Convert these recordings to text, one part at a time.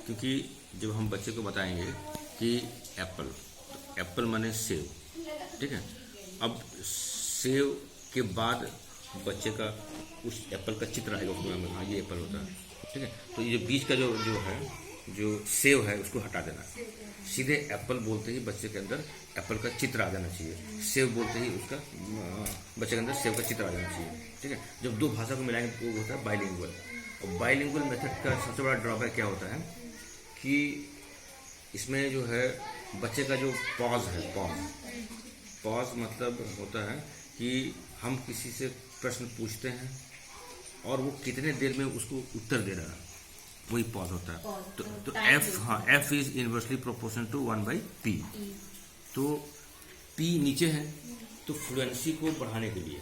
क्योंकि जब हम बच्चे को बताएंगे कि एप्पल, तो एप्पल माने सेव, ठीक है। अब सेव के बाद बच्चे का उस एप्पल का चित्र आएगा उसके में, हाँ ये एप्पल होता है, ठीक है। तो ये जो बीच का जो है, जो सेव है उसको हटा देना, सीधे एप्पल बोलते ही बच्चे के अंदर एप्पल का चित्र आ जाना चाहिए। सेव बोलते ही उसका बच्चे के अंदर सेव का चित्र आ जाना चाहिए, ठीक है। जब दो भाषा को मिलाएंगे तो वो होता है बाइलिंगुअल। और बाइलिंगुअल मेथड का सबसे बड़ा ड्रॉबैक क्या होता है कि इसमें जो है बच्चे का जो पॉज है, पॉज मतलब होता है कि हम किसी से प्रश्न पूछते हैं और वो कितने देर में उसको उत्तर दे रहा है, वही पॉज होता है। तो एफ, हाँ, F is inversely proportional to 1/p। तो p नीचे है, तो फ्लुएंसी को बढ़ाने के लिए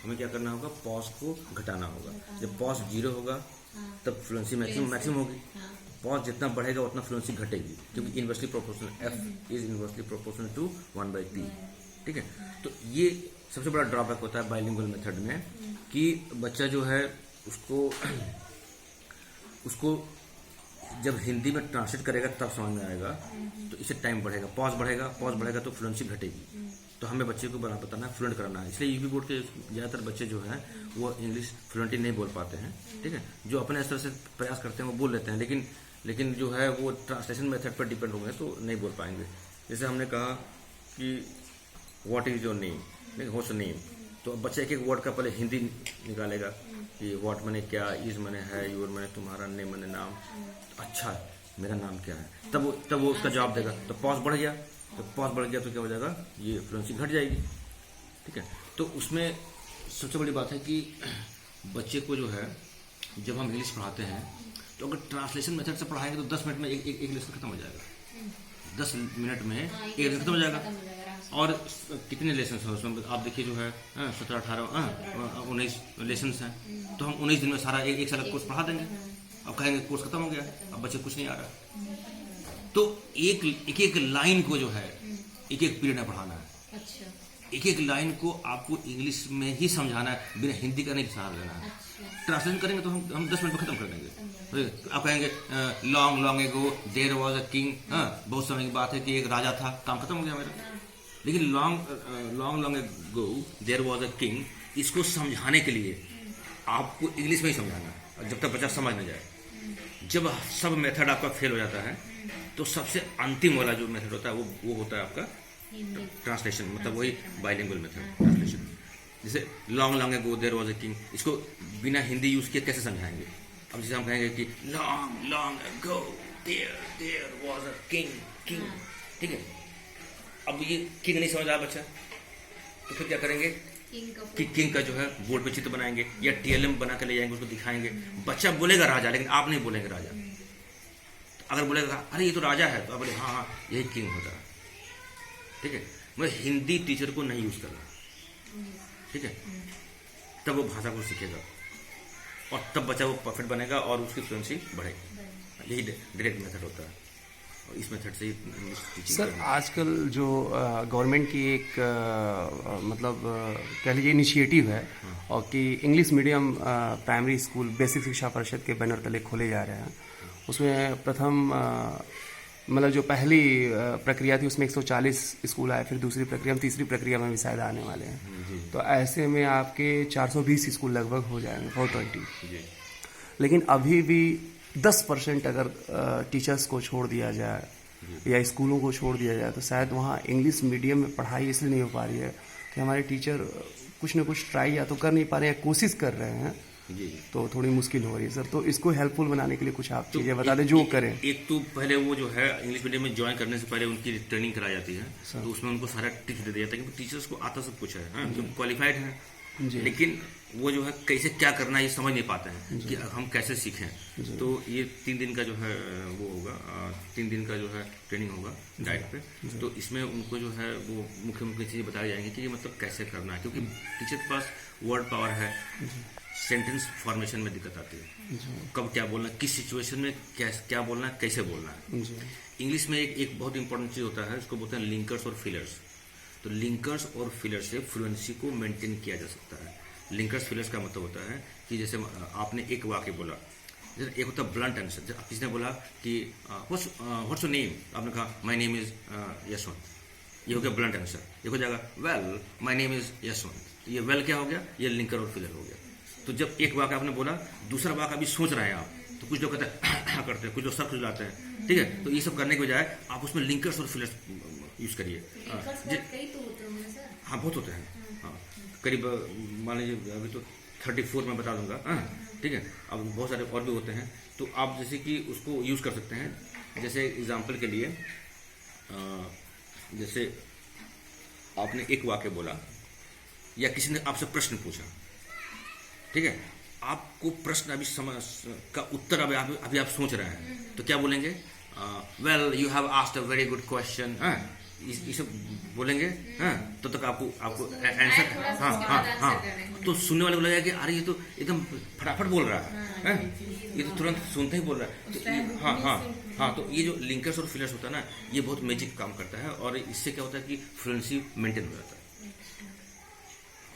हमें क्या करना होगा, पॉज को घटाना होगा। जब पॉज 0 होगा तब फ्लुएंसी मैक्सिमम होगी। पॉज जितना बढ़ेगा उतना फ्लुएंसी घटेगी, क्योंकि inversely proportional, F is inversely proportional to 1/p, ठीक है। तो ये सबसे बड़ा ड्रॉबैक होता है बाइलिंगुअल मेथड में कि बच्चा जो है उसको जब हिंदी में ट्रांसलेट करेगा तब समझ में आएगा, तो इससे टाइम बढ़ेगा, पॉज बढ़ेगा तो फ्लुएंसी घटेगी। तो हमें बच्चे को बताना है, फ्लुएंट कराना है। इसलिए यूपी बोर्ड के ज़्यादातर बच्चे जो हैं वो इंग्लिश फ्लुएंटली नहीं बोल पाते हैं, ठीक है। जो अपने स्तर से प्रयास करते हैं वो बोल लेते हैं, लेकिन जो है वो ट्रांसलेशन मेथड पर डिपेंड होंगे तो नहीं बोल पाएंगे। जैसे हमने कहा कि what is your name, what's name, तो बच्चा एक एक वर्ड का पहले हिंदी निकालेगा कि व्हाट माने क्या, इज माने है, योर माने तुम्हारा, नेम माने नाम, अच्छा मेरा नाम क्या है, तब वो उसका जवाब देगा। तो पॉज बढ़ गया, तो क्या हो जाएगा, ये फ्लुएंसी घट जाएगी, ठीक है। तो उसमें सबसे बड़ी बात है कि बच्चे को जो है जब हम इंग्लिश पढ़ाते हैं तो अगर ट्रांसलेशन मेथड से पढ़ाएंगे तो 10 मिनट में एक लेसन खत्म हो जाएगा, 10 मिनट में एक लेसन खत्म हो जाएगा। और कितने लेसन हैं उसमें आप देखिए, जो है 17, 18, 19 लेसन हैं, तो हम 19 दिन में सारा एक साल का कोर्स पढ़ा देंगे। अब कहेंगे कोर्स खत्म हो गया, अब बच्चे कुछ नहीं आ रहा। तो एक लाइन को जो है एक पीरियड में पढ़ाना है। अच्छा। एक लाइन को आपको इंग्लिश में ही समझाना है, बिना हिंदी का नहीं सहारा लेना है। ट्रांसलेशन करेंगे तो हम 10 मिनट में खत्म कर देंगे। आप कहेंगे long ago there was a king, बहुत समय की बात है कि एक राजा था, काम खत्म हो गया मेरा। लेकिन long ago there was a king, इसको समझाने के लिए आपको इंग्लिश में ही समझाना है, जब तक बच्चा समझ न जाए। जब सब मेथड आपका फेल हो जाता है तो सबसे अंतिम वाला जो मेथड होता है वो होता है आपका ट्रांसलेशन, मतलब वही बाइलिंगुअल मेथड, ट्रांसलेशन। जैसे long ago there was a king, इसको बिना हिंदी यूज किए कैसे समझाएंगे। अब जैसे हम कहेंगे कि long ago there was a king, ठीक है। अब ये किंग नहीं समझ रहा बच्चा, तो फिर क्या करेंगे कि किंग का जो है बोर्ड पे चित्र बनाएंगे या TLM बना के ले जाएंगे, उसको दिखाएंगे। बच्चा बोलेगा राजा, लेकिन आप नहीं बोलेंगे राजा। अगर बोलेगा अरे ये तो राजा है, तो आप बोले हाँ यही किंग होता है, ठीक है। मतलब हिंदी टीचर को नहीं यूज करना, ठीक है, तब वो भाषा को सीखेगा और तब बच्चा वो परफेक्ट बनेगा और उसकी फ्लुएंसी बढ़ेगी। यही डायरेक्ट मेथड होता है, और इस मेथड से टीचिंग। सर आजकल जो गवर्नमेंट की एक मतलब कह लीजिए इनिशिएटिव है, और कि English medium primary school basic शिक्षा परिषद के बैनर तले खोले जा रहे हैं। उसमें प्रथम मतलब जो पहली प्रक्रिया थी उसमें 140 स्कूल आए, फिर दूसरी प्रक्रिया में, तीसरी प्रक्रिया में भी शायद आने वाले हैं। तो ऐसे में आपके 420 स्कूल लगभग हो जाएंगे, 420। लेकिन अभी भी 10% अगर टीचर्स को छोड़ दिया जाए या स्कूलों को छोड़ दिया जाए तो शायद वहाँ इंग्लिश मीडियम में पढ़ाई इसलिए नहीं हो पा रही है कि हमारे टीचर कुछ ना कुछ ट्राई या तो कर नहीं पा रहे हैं, कोशिश कर रहे हैं, तो थोड़ी मुश्किल हो रही है। सर तो इसको हेल्पफुल बनाने के लिए कुछ आप चीज़ें बता दें जो करें। एक तो पहले वो जो है इंग्लिश मीडियम में ज्वाइन करने से पहले उनकी ट्रेनिंग कराई जाती है, तो उसमें उनको सारा टिप्स दे दिया जाता है, क्योंकि टीचर्स को आता सब कुछ है, जो क्वालिफाइड है, लेकिन वो जो है कैसे क्या करना है ये समझ नहीं पाते हैं कि हम कैसे सीखें। तो ये 3 दिन का जो है वो होगा, 3 दिन का जो है ट्रेनिंग होगा डाइट पे। तो इसमें उनको जो है वो मुख्य चीज़ें बताई जाएंगी कि मतलब कैसे करना है, क्योंकि टीचर के पास वर्ड पावर है, सेंटेंस फॉर्मेशन में दिक्कत आती है, कब क्या बोलना, किस सिचुएशन में क्या बोलना है, कैसे बोलना है। इंग्लिश में एक बहुत इंपॉर्टेंट चीज़ होता है, उसको बोलते हैं लिंकर्स और फिलर्स। तो लिंकर्स और फिलर्स से फ्लुएंसी को मेंटेन किया जा सकता है। लिंकर्स फिलर्स का मतलब होता है कि जैसे आपने एक वाक्य बोला, जैसे एक होता है ब्लंट आंसर, जब किसी ने बोला कि व्हाट्स योर नेम, आपने कहा माय नेम इज यशवंत, ये हो गया ब्लंट आंसर। एक हो जाएगा well my name is Yashwant, ये वेल क्या हो गया, ये लिंकर और फिलर हो गया। तो जब एक वाक्य आपने बोला, दूसरा वाक्य अभी सोच रहे हैं आप, तो कुछ लोग कहते हैं करते हैं, कुछ लोग सर खुजलाते हैं, ठीक है। तो ये सब करने के बजाय आप उसमें लिंकर्स और फिलर्स यूज करिए। हाँ बहुत होते हैं, हाँ करीब मान लीजिए अभी तो 34 में बता दूंगा, हाँ ठीक है। अब बहुत सारे और भी होते हैं, तो आप जैसे कि उसको यूज कर सकते हैं। जैसे एग्जाम्पल के लिए जैसे आपने एक वाक्य बोला या किसी ने आपसे प्रश्न पूछा, ठीक है, आपको प्रश्न अभी समझ का उत्तर अभी आप सोच रहे हैं, तो क्या बोलेंगे, well you have asked a very good question, ये सब बोलेंगे, हाँ तो तक आपको आंसर, हाँ तो सुनने वाले को लगेगा कि अरे ये तो एकदम फटाफट बोल रहा है, ये तो तुरंत सुनते ही बोल रहा है। तो हाँ तो ये जो लिंकर्स और फिलर्स होता है ना, ये बहुत मैजिक काम करता है, और इससे क्या होता है कि फ्लुएंसी मेंटेन हो जाता है।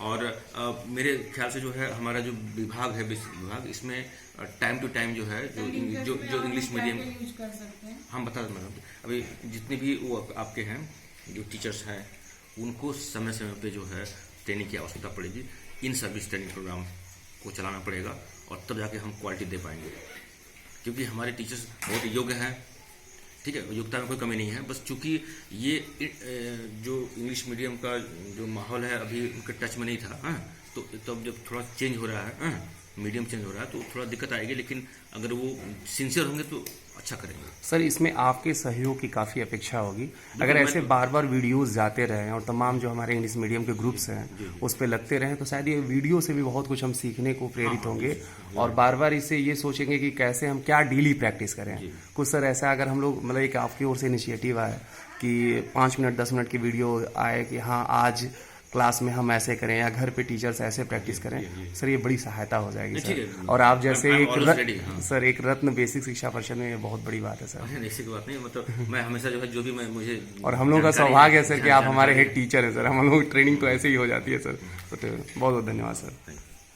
और मेरे ख्याल से जो है हमारा जो विभाग है, विभाग, इसमें टाइम टू टाइम जो है जो इंग्लिश मीडियम हम बता दें, अभी जितने भी वो आपके हैं जो टीचर्स हैं, उनको समय समय पे जो है ट्रेनिंग की आवश्यकता पड़ेगी। इन सर्विस ट्रेनिंग प्रोग्राम को चलाना पड़ेगा, और तब जाके हम क्वालिटी दे पाएंगे, क्योंकि हमारे टीचर्स बहुत योग्य हैं, ठीक है, योग्यता में कोई कमी नहीं है। बस चूंकि ये जो इंग्लिश मीडियम का जो माहौल है अभी उनके टच में नहीं था, हाँ तो अब जब थोड़ा चेंज हो रहा है, हाँ मीडियम चेंज हो रहा है, तो थोड़ा दिक्कत आएगी, लेकिन अगर वो सिंसियर होंगे तो अच्छा करेंगे। सर इसमें आपके सहयोग की काफ़ी अपेक्षा होगी। अगर ऐसे बार बार वीडियोस जाते रहें और तमाम जो हमारे इंग्लिश मीडियम के ग्रुप्स हैं उस पर लगते रहें, तो शायद ये वीडियो से भी बहुत कुछ हम सीखने को प्रेरित होंगे, और बार बार इससे ये सोचेंगे कि कैसे हम क्या डेली प्रैक्टिस करें। कुछ सर ऐसा अगर हम लोग, मतलब एक आपकी ओर से इनिशिएटिव आए कि 5 मिनट 10 मिनट की वीडियो आए कि हाँ आज क्लास में हम ऐसे करें, या घर पे टीचर्स ऐसे प्रैक्टिस करें, सर ये बड़ी सहायता हो जाएगी सर। और आप जैसे सर एक रत्न बेसिक शिक्षा परिषद में, ये बहुत बड़ी बात है सर। ऐसी बात नहीं, मतलब मैं हमेशा जो है जो भी मुझे, और हम लोगों का सौभाग्य है सर कि आप हमारे हेड टीचर हैं सर, हम लोग ट्रेनिंग तो ऐसे ही हो जाती है सर। तो बहुत बहुत धन्यवाद सर।